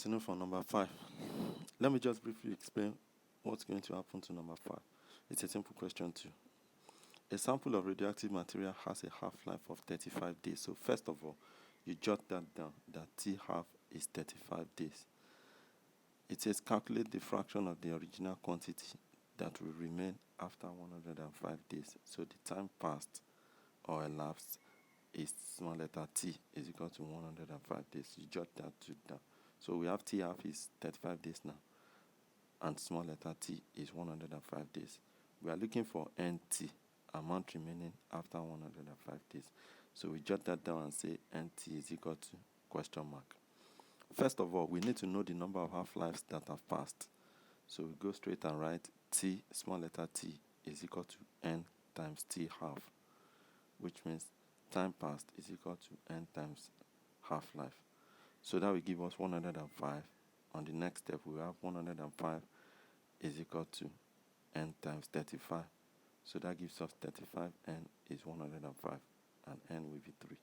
To know for number 5. Let me just briefly explain what's going to happen to number 5. It's a simple question too. A sample of radioactive material has a half-life of 35 days. So first of all, you jot that down, that T half is 35 days. It says calculate the fraction of the original quantity that will remain after 105 days. So the time passed or elapsed is small letter t is equal to 105 days. You jot that too down. So we have T half is 35 days now, and small letter t is 105 days. We are looking for NT, amount remaining after 105 days. So we jot that down and say NT is equal to question mark. First of all, we need to know the number of half-lives that have passed. So we go straight and write T, small letter t, is equal to N times T half, which means time passed is equal to N times half-life. So that will give us 105. On the next step, we have 105 is equal to N times 35. So that gives us 35, N is 105, and N will be 3.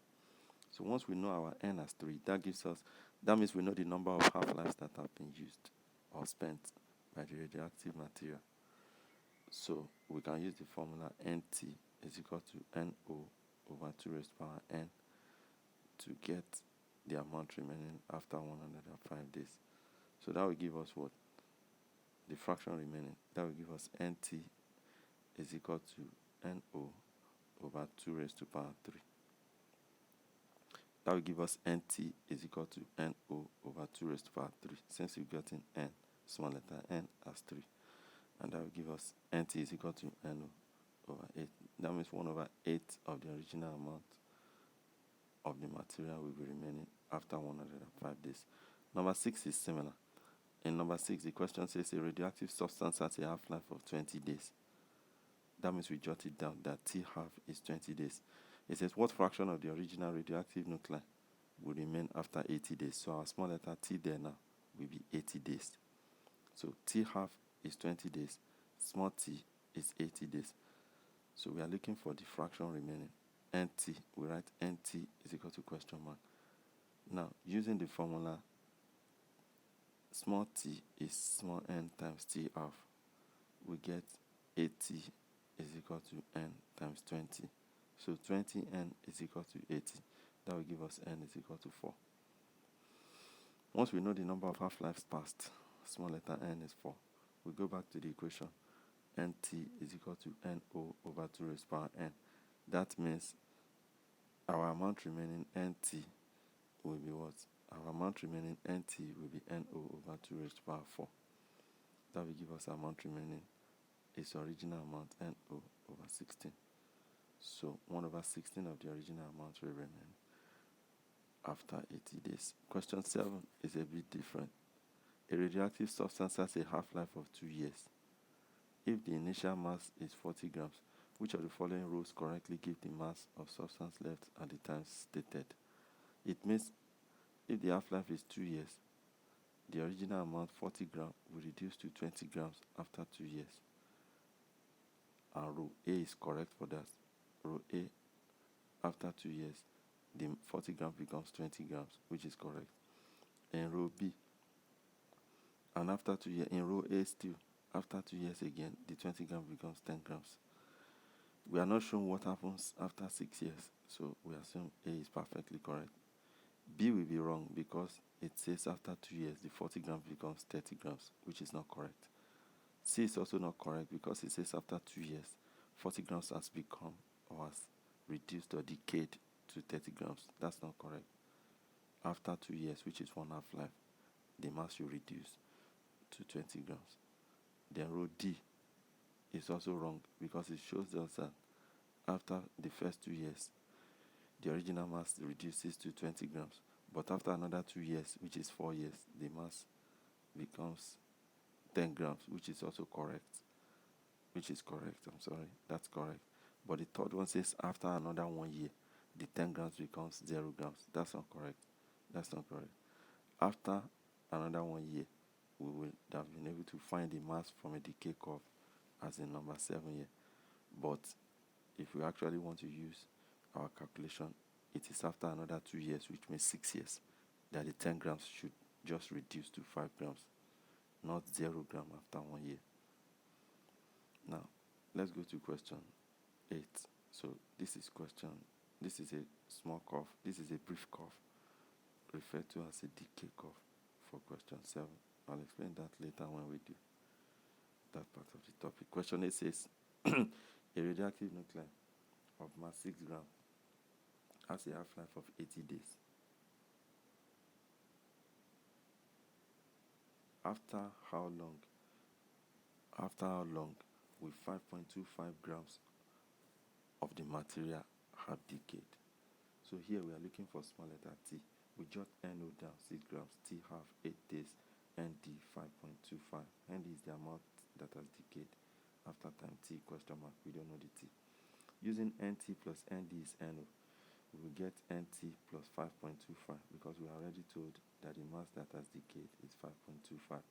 So once we know our N as 3, that means we know the number of half-lives that have been used or spent by the radioactive material. So we can use the formula NT is equal to NO over 2 raised to power N to get the amount remaining after 105 days. So that will give us what? The fraction remaining. That will give us NT is equal to NO over 2 raised to power 3. That will give us NT is equal to NO over 2 raised to power 3, since we've gotten N, small letter n, as 3. And that will give us NT is equal to NO over 8. That means 1 over 8 of the original amount of the material will be remaining after 105 days. Number 6 is similar. In number 6, the question says a radioactive substance has a half-life of 20 days. That means we jot it down that T half is 20 days. It says what fraction of the original radioactive nuclei will remain after 80 days. So our small letter t there now will be 80 days. So T half is 20 days, small t is 80 days. So we are looking for the fraction remaining. NT, we write NT is equal to question mark. Now, using the formula, small t is small n times T half, we get 80 is equal to n times 20. So 20n is equal to 80. That will give us n is equal to 4. Once we know the number of half-lives passed, small letter n is 4. We go back to the equation. Nt is equal to NO over 2 raised to power n. That means our amount remaining Nt will be what? Our amount remaining Nt will be NO over 2 raised to power 4. That will give us amount remaining its original amount NO over 16. So 1 over 16 of the original amount will remain after 80 days. Question 7 is a bit different. A radioactive substance has a half-life of 2 years. If the initial mass is 40 grams, which of the following rules correctly give the mass of substance left at the time stated? It means if the half-life is 2 years, the original amount, 40 grams, will reduce to 20 grams after 2 years. And row A is correct for that. Row A, after 2 years, the 40 grams becomes 20 grams, which is correct. In row B, and after 2 years, in row A still, after 2 years again, the 20 grams becomes 10 grams. We are not shown what happens after 6 years, so we assume A is perfectly correct. B will be wrong because it says after 2 years, the 40 grams becomes 30 grams, which is not correct. C is also not correct because it says after 2 years, 40 grams has become or has reduced or decayed to 30 grams. That's not correct. After 2 years, which is 1 half-life, the mass will reduce to 20 grams. Then row D is also wrong because it shows us that after the first 2 years, the original mass reduces to 20 grams. But after another 2 years, which is 4 years, the mass becomes 10 grams, which is also correct. That's correct. But the third one says after another 1 year, the 10 grams becomes 0 grams. That's not correct. After another 1 year, we will have been able to find the mass from a decay curve as in number 7 here. But if we actually want to use our calculation, it is after another 2 years, which means 6 years, that the 10 grams should just reduce to 5 grams, not 0 gram after 1 year. Now, let's go to question 8. So this is a small cough. This is a brief cough, referred to as a decay cough for question 7. I'll explain that later when we do that part of the topic. Question 8 says, a radioactive nuclide of mass 6 grams has a half-life of 80 days. After how long will 5.25 grams of the material have decayed? So here we are looking for small letter t. We jot NO down 6 grams, T half 8 days, ND 5.25. ND is the amount that has decayed after time T question mark. We don't know the T. Using NT plus ND is NO, we will get NT plus 5.25 because we are already told that the mass that has decayed is 5.25.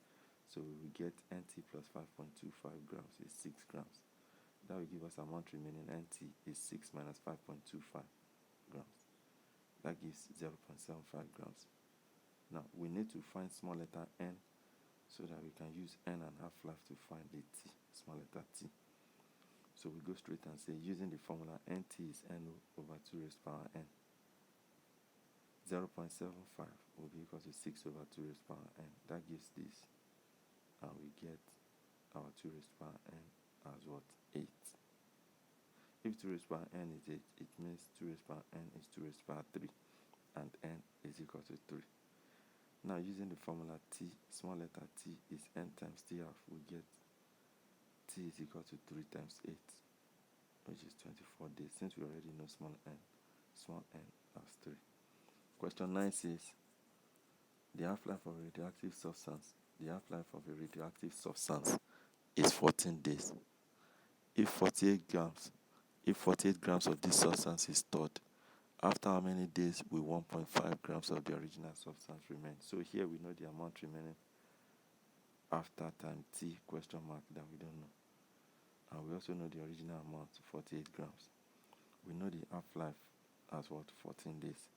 So we will get NT plus 5.25 grams is 6 grams. That will give us amount remaining. NT is 6 minus 5.25 grams. That gives 0.75 grams. Now we need to find small letter n so that we can use n and half-life to find the t, small letter t. So we go straight and say, using the formula, nt is no over 2 raised power n. 0.75 will be equal to 6 over 2 raised power n. That gives this, and we get our 2 raised power n as what? 8. If 2 raised power n is 8, it means 2 raised power n is 2 raised power 3, and n is equal to 3. Now, using the formula t, small letter t is n times t half, we get t is equal to 3 times 8, which is 24 days. Since we already know small n as 3. Question 9 says, the half-life of a radioactive substance is 14 days. If 48 grams of this substance is stored, after how many days will 1.5 grams of the original substance remain? So here we know the amount remaining after time t question mark that we don't know. And we also know the original amount, 48 grams. We know the half-life as what? 14 days.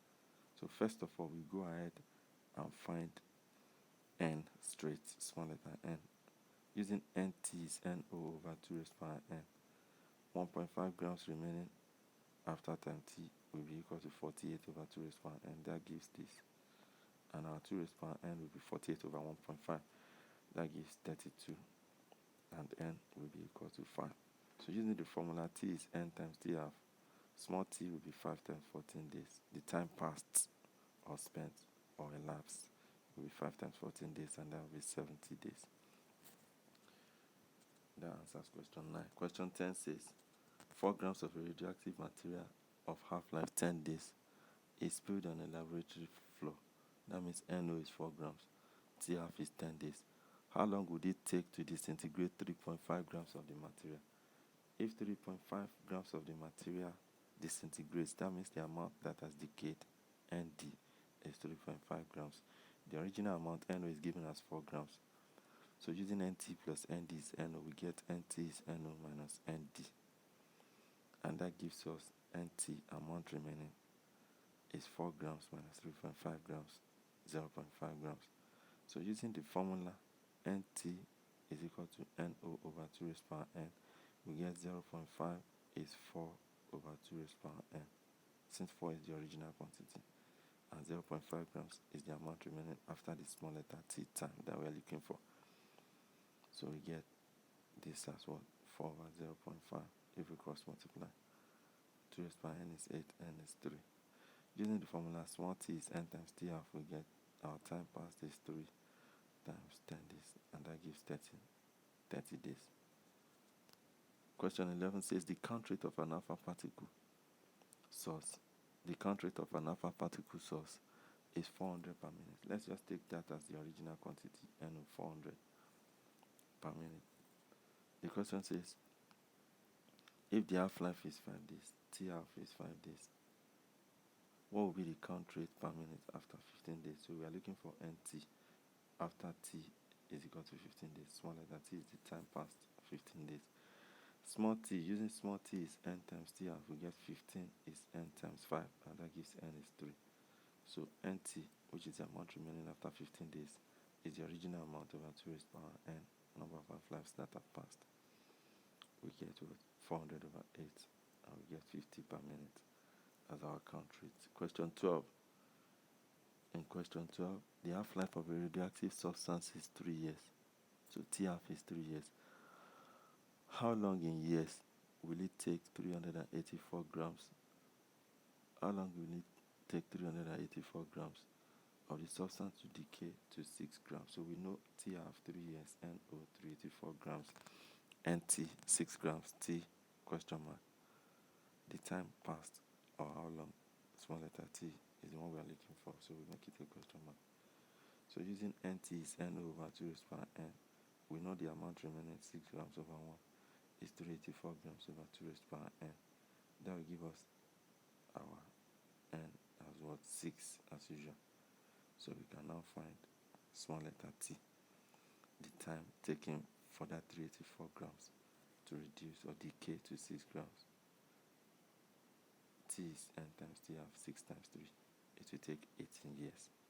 So first of all, we go ahead and find n straight, small letter n. Using nt is no over 2 raised power n. 1.5 grams remaining after time t will be equal to 48 over 2 raised power n. That gives this. And our 2 raised power n will be 48 over 1.5. That gives 32. And n will be equal to 5. So using the formula, t is n times t half. Small t will be 5 times 14 days. The time passed or spent or elapsed will be 5 times 14 days, and that will be 70 days. That answers question 9. Question 10 says, 4 grams of a radioactive material of half-life 10 days is spilled on a laboratory floor. That means NO is 4 grams. T half is 10 days. How long would it take to disintegrate 3.5 grams of the material? If 3.5 grams of the material disintegrates, that means the amount that has decayed, ND, is 3.5 grams. The original amount, NO, is given as 4 grams. So using NT plus ND is NO, we get NT is NO minus ND. And that gives us NT, amount remaining, is 4 grams minus 3.5 grams, 0.5 grams. So using the formula, NT is equal to NO over 2 raised power n, we get 0.5 is 4 over 2 raised power n, since 4 is the original quantity. And 0.5 grams is the amount remaining after the small letter t time that we are looking for. So we get this as what? 4 over 0.5 if we cross multiply. 2 raised power n is 8, n is 3. Using the formula, small t is n times t half, we get our time passed is 3 times 10 days, and that gives 30 days. Question 11 says, the count rate of an alpha particle source is 400 per minute. Let's just take that as the original quantity, n of 400 per minute. The question says, if the half-life is 5 days, t half is 5 days, what will be the count rate per minute after 15 days? So we are looking for nt after t is equal to 15 days. Small letter t is the time past 15 days. Small t, using small t is n times t half, we get 15 is n times 5, and that gives n is 3. So NT, which is the amount remaining after 15 days, is the original amount over 2 raised to power n number of half-lives that have passed. We get what? 400 over 8, and we get 50 per minute as our count rate. Question 12. In question 12, the half-life of a radioactive substance is 3 years. So T-half is 3 years. How long in years will it take 384 grams? How long will it take 384 grams of the substance to decay to 6 grams? So we know T-half 3 years, NO 384 grams, NT 6 grams, T question mark. The time passed, or how long, small letter T is the one we are looking for, so we make it a question mark. So using NT is NO over 2 raised to power n, we know the amount remaining 6 grams over 1 is 384 grams over 2 raised to power n. That will give us our n as what? 6 as usual. So we can now find small letter T, the time taken for that 384 grams to reduce or decay to 6 grams. T is n times T half 6 times 3. It will take 18 years.